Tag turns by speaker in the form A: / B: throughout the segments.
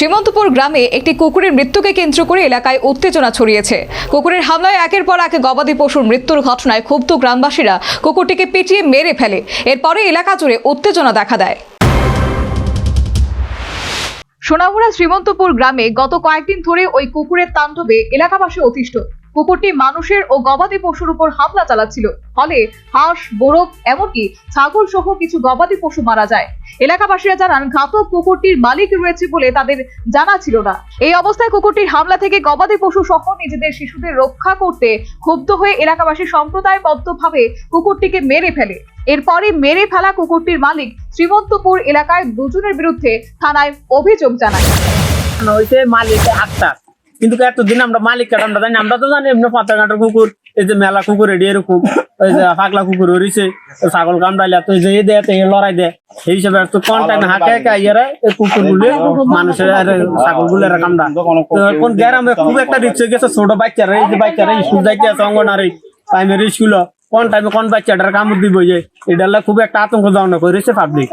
A: শ্রীমন্তপুর গ্রামে একটি কুকুরের মৃত্যুকে কেন্দ্র করে এলাকায় উত্তেজনা ছড়িয়েছে। কুকুরের হামলায় একের পর এক গবাদি পশুর মৃত্যুর ঘটনায় ক্ষুব্ধ গ্রামবাসীরা কুকুরটিকে পিটিয়ে মেরে ফেলে। এরপরে এলাকা জুড়ে উত্তেজনা দেখা দেয়। সোনামুড়া শ্রীমন্তপুর গ্রামে গত কয়েকদিন ধরে ওই কুকুরের তাণ্ডবে এলাকাবাসী অতিষ্ঠ। কুকুরটি মানুষের ও গবাদি পশুর উপর হামলা চালাচ্ছিল, ফলে হাঁস, মোরগ এমনকি ছাগল সহ কিছু গবাদি পশু মারা যায়। এলাকাবাসীরা জানান, ঘাতক কুকুরটির মালিক রয়েছে বলে তাদের জানা ছিল না। এই অবস্থায় কুকুরটির হামলা থেকে গবাদি পশু সহ নিজেদের শিশুদের রক্ষা করতে ক্ষুব্ধ হয়ে এলাকাবাসী সম্প্রদায়বদ্ধভাবে কুকুরটিকে মেরে ফেলে। এরপরে মেরে ফেলা কুকুরটির মালিক শ্রীমন্তপুর এলাকায় দুজনের বিরুদ্ধে থানায় অভিযোগ জানায়।
B: মালিক আক্তার, কিন্তু এতদিন আমরা মালিক আমরা জানি, আমরা তো জানি এমনি পাতা কাটার কুকুর, এই যে মেলা কুকুর এডি এরকম, ওই যে পাগলা কুকুর হরিছে, ছাগল কামড়াইলে তো যে দেয় লড়াই দেয়, এই হিসাবে তো কোন টাইমে হাঁকে ইয়েরা কুকুর গুলি মানুষের ছাগল গুলের কামড়া। কোন গ্রামে খুব একটা রিক্স হয়ে গেছে, ছোট বাচ্চারা, এই যে বাচ্চারা স্কুল যাইতে আছে, অঙ্গনারী প্রাইমারি স্কুল, কোন টাইমে কোন বাচ্চাটার কামড় দিব, যে এটা খুব একটা আতঙ্কজনক করেছে পাবলিক।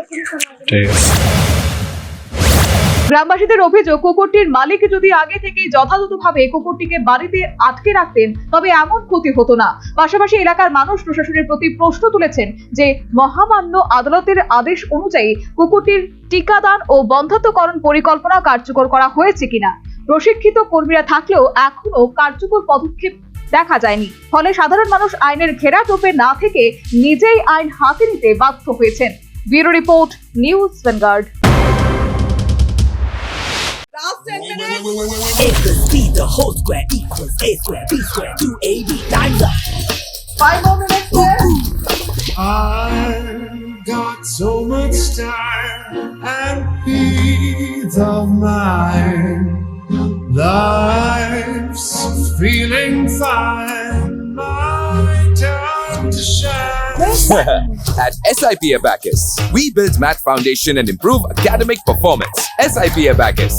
A: গ্রামবাসীদের অভিযোগ, কুকুরটির মালিক যদি আগে থেকে যথাযথভাবে কুকুরটিকে বাড়িতে আটকে রাখতেন তবে এমন ক্ষতি হতো না। পাশাপাশি এলাকার মানুষ প্রশাসনের প্রতি প্রশ্ন তুলেছেন যে মহামান্য আদালতের আদেশ অনুযায়ী কুকুরটির টিকাদান ও বন্ধ্যাত্বকরণ পরিকল্পনা কার্যকর করা হয়েছে কিনা। প্রশিক্ষিত কর্মীরা থাকলেও এখনো কার্যকর পদক্ষেপ দেখা যায়নি, ফলে সাধারণ মানুষ আইনের ঘেরাটোপে না থেকে নিজেই আইন হাতে নিতে বাধ্য হয়েছেন। Bureau report, news vanguard.
C: A plus B, the whole square equals A square, B square, 2AB, time's up.
A: 5 more minutes left.
D: I've got so much time and peace of mind. Life's feeling fine. My time to shine.
E: At SIP Abacus, we build math foundation and improve academic performance. SIP Abacus,